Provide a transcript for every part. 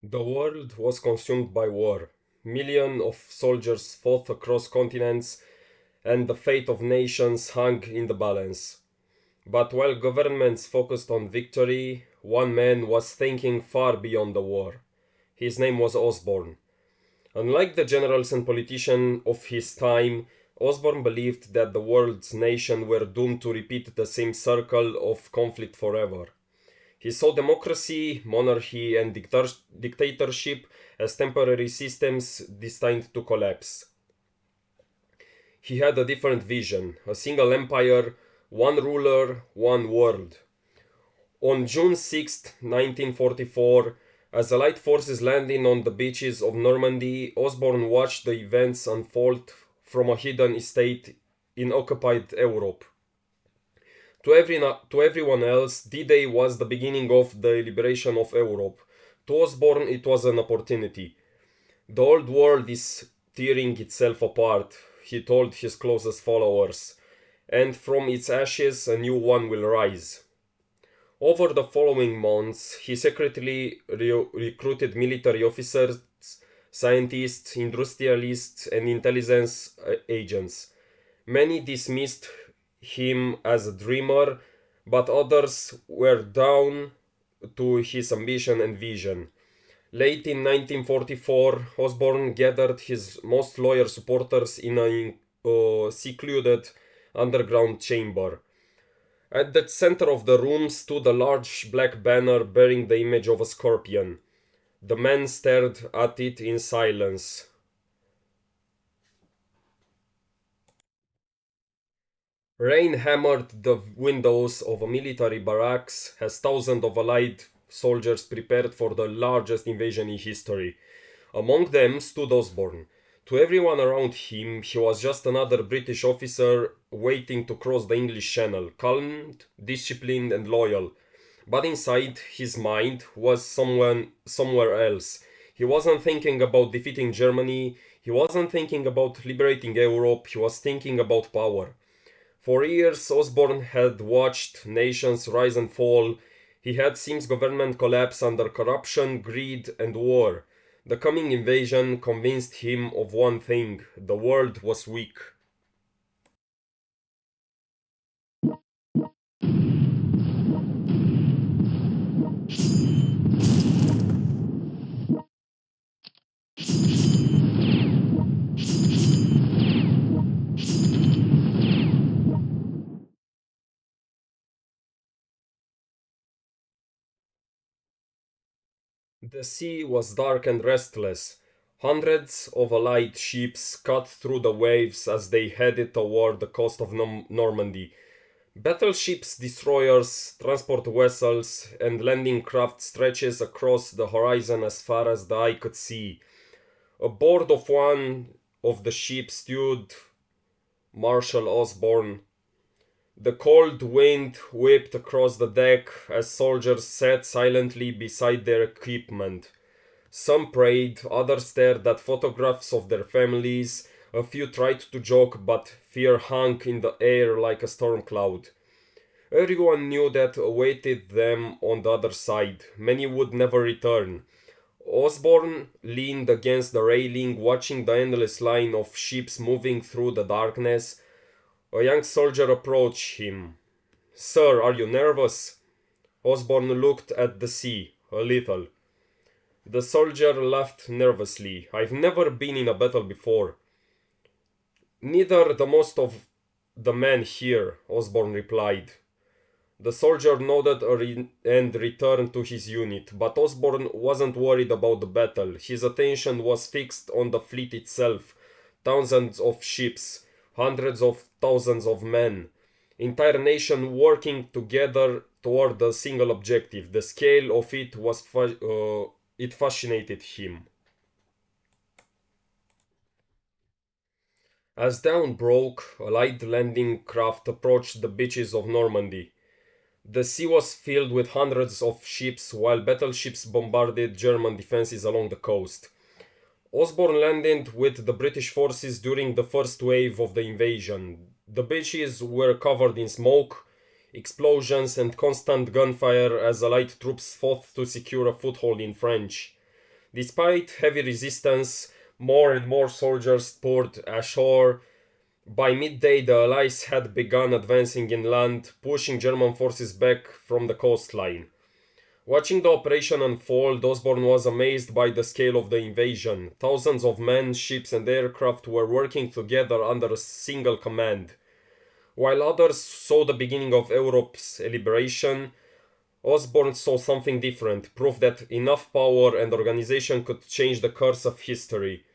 The world was consumed by war. Millions of soldiers fought across continents, and the fate of nations hung in the balance. But while governments focused on victory, one man was thinking far beyond the war. His name was Osborne. Unlike the generals and politicians of his time, Osborne believed that the world's nations were doomed to repeat the same circle of conflict forever. He saw democracy, monarchy, and dictatorship as temporary systems destined to collapse. He had a different vision, a single empire, one ruler, one world. On June 6, 1944, as Allied forces landed on the beaches of Normandy, Osborne watched the events unfold from a hidden estate in occupied Europe. To everyone else, D-Day was the beginning of the liberation of Europe. To Osborne, it was an opportunity. The old world is tearing itself apart, he told his closest followers, and from its ashes a new one will rise. Over the following months, he secretly recruited military officers, scientists, industrialists, and intelligence agents. Many dismissed him as a dreamer, but others were down to his ambition and vision. Late in 1944, Osborne gathered his most loyal supporters in a secluded underground chamber. At the center of the room stood a large black banner bearing the image of a scorpion. The men stared at it in silence. Rain hammered the windows of a military barracks as thousands of Allied soldiers prepared for the largest invasion in history. Among them stood Osborne. To everyone around him, he was just another British officer waiting to cross the English Channel, calm, disciplined, and loyal. But inside his mind was somewhere else. He wasn't thinking about defeating Germany, he wasn't thinking about liberating Europe, he was thinking about power. For years, Osborne had watched nations rise and fall. He had seen government collapse under corruption, greed, and war. The coming invasion convinced him of one thing: the world was weak. The sea was dark and restless. Hundreds of Allied ships cut through the waves as they headed toward the coast of Normandy. Battleships, destroyers, transport vessels, and landing craft stretches across the horizon as far as the eye could see. Aboard of one of the ships stood Marshal Osborne. The cold wind whipped across the deck as soldiers sat silently beside their equipment. Some prayed, others stared at photographs of their families, a few tried to joke, but fear hung in the air like a storm cloud. Everyone knew that awaited them on the other side. Many would never return. Osborne leaned against the railing, watching the endless line of ships moving through the darkness. A young soldier approached him. "Sir, are you nervous?" Osborne looked at the sea, a little. The soldier laughed nervously. "I've never been in a battle before." "Neither the most of the men here," Osborne replied. The soldier nodded and returned to his unit, but Osborne wasn't worried about the battle. His attention was fixed on the fleet itself. Thousands of ships, hundreds of thousands of men, entire nation working together toward a single objective. The scale of it it fascinated him. As dawn broke, a light landing craft approached the beaches of Normandy. The sea was filled with hundreds of ships, while battleships bombarded German defenses along the coast. Osborne landed with the British forces during the first wave of the invasion. The beaches were covered in smoke, explosions, and constant gunfire as Allied troops fought to secure a foothold in France. Despite heavy resistance, more and more soldiers poured ashore. By midday, the Allies had begun advancing inland, pushing German forces back from the coastline. Watching the operation unfold, Osborne was amazed by the scale of the invasion. Thousands of men, ships, and aircraft were working together under a single command. While others saw the beginning of Europe's liberation, Osborne saw something different, proof that enough power and organization could change the course of history.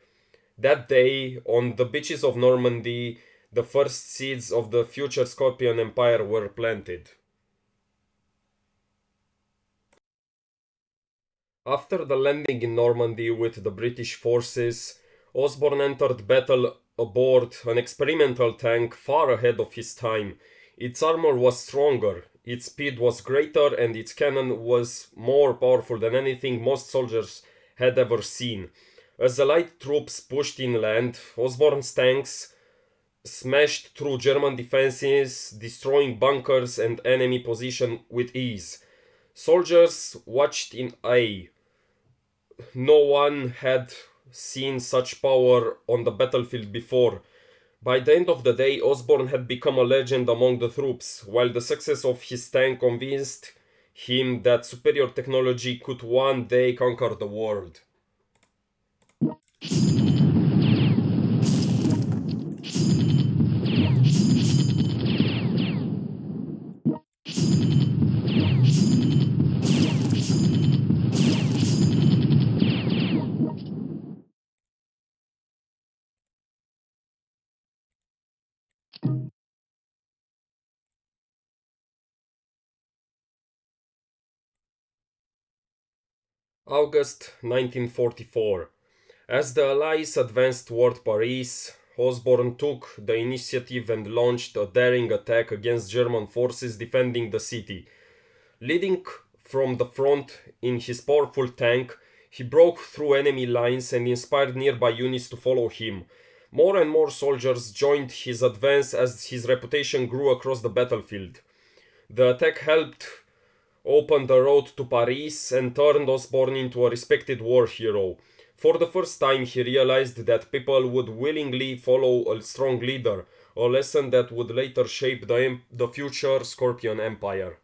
That day, on the beaches of Normandy, the first seeds of the future Scorpion Empire were planted. After the landing in Normandy with the British forces, Osborne entered battle aboard an experimental tank far ahead of his time. Its armor was stronger, its speed was greater, and its cannon was more powerful than anything most soldiers had ever seen. As the light troops pushed inland, Osborne's tanks smashed through German defenses, destroying bunkers and enemy positions with ease. Soldiers watched in awe. No one had seen such power on the battlefield before. By the end of the day, Osborne had become a legend among the troops, while the success of his tank convinced him that superior technology could one day conquer the world. August 1944. As the Allies advanced toward Paris, Osborne took the initiative and launched a daring attack against German forces defending the city. Leading from the front in his powerful tank, he broke through enemy lines and inspired nearby units to follow him. More and more soldiers joined his advance as his reputation grew across the battlefield. The attack helped open the road to Paris and turned Osborne into a respected war hero. For the first time, he realized that people would willingly follow a strong leader, a lesson that would later shape the future Scorpion Empire.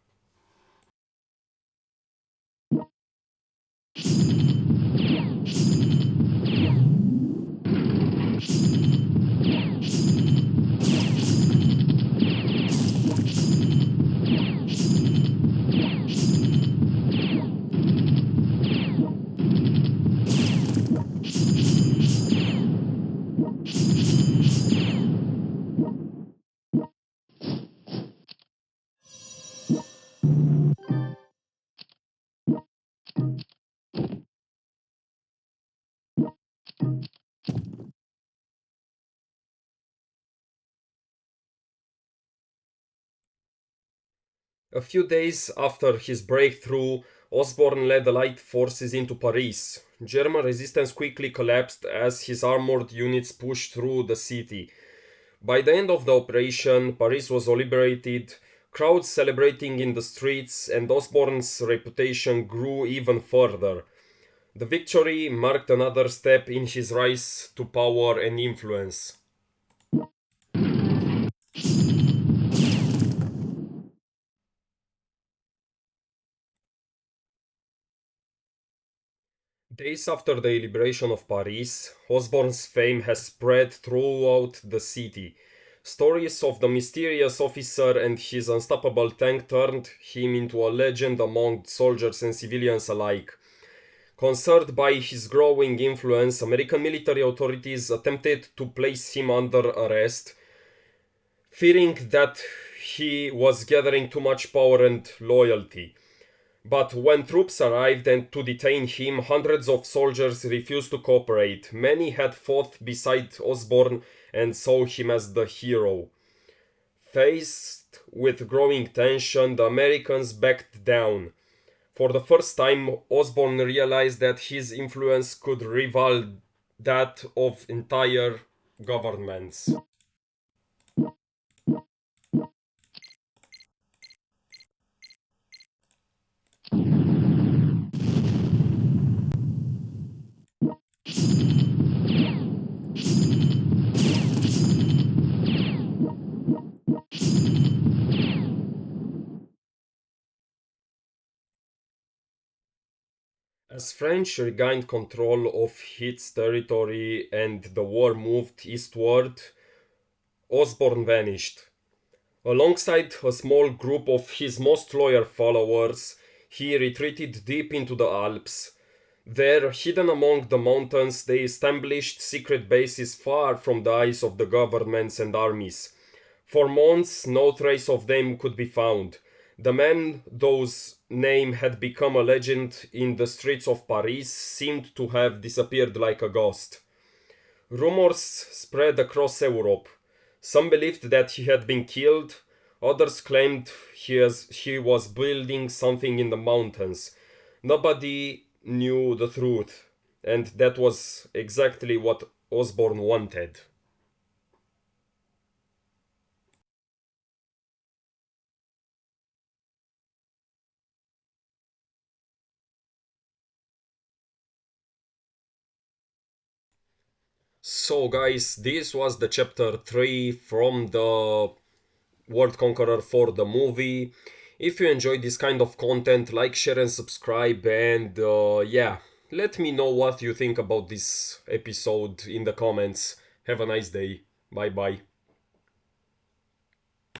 A few days after his breakthrough, Osborne led Allied forces into Paris. German resistance quickly collapsed as his armored units pushed through the city. By the end of the operation, Paris was liberated, crowds celebrating in the streets, and Osborne's reputation grew even further. The victory marked another step in his rise to power and influence. Days after the liberation of Paris, Osborne's fame has spread throughout the city. Stories of the mysterious officer and his unstoppable tank turned him into a legend among soldiers and civilians alike. Concerned by his growing influence, American military authorities attempted to place him under arrest, fearing that he was gathering too much power and loyalty. But when troops arrived and to detain him, hundreds of soldiers refused to cooperate. Many had fought beside Osborne and saw him as the hero. Faced with growing tension, the Americans backed down. For the first time, Osborne realized that his influence could rival that of entire governments. As French regained control of its territory and the war moved eastward, Osborne vanished. Alongside a small group of his most loyal followers, he retreated deep into the Alps. There, hidden among the mountains, they established secret bases far from the eyes of the governments and armies. For months, no trace of them could be found. The man, whose name had become a legend in the streets of Paris, seemed to have disappeared like a ghost. Rumors spread across Europe. Some believed that he had been killed, others claimed he was building something in the mountains. Nobody knew the truth, and that was exactly what Osborne wanted. So, guys, this was the chapter 3 from the World Conqueror for the movie. If you enjoy this kind of content, like, share, and subscribe. And yeah, let me know what you think about this episode in the comments. Have a nice day. Bye bye.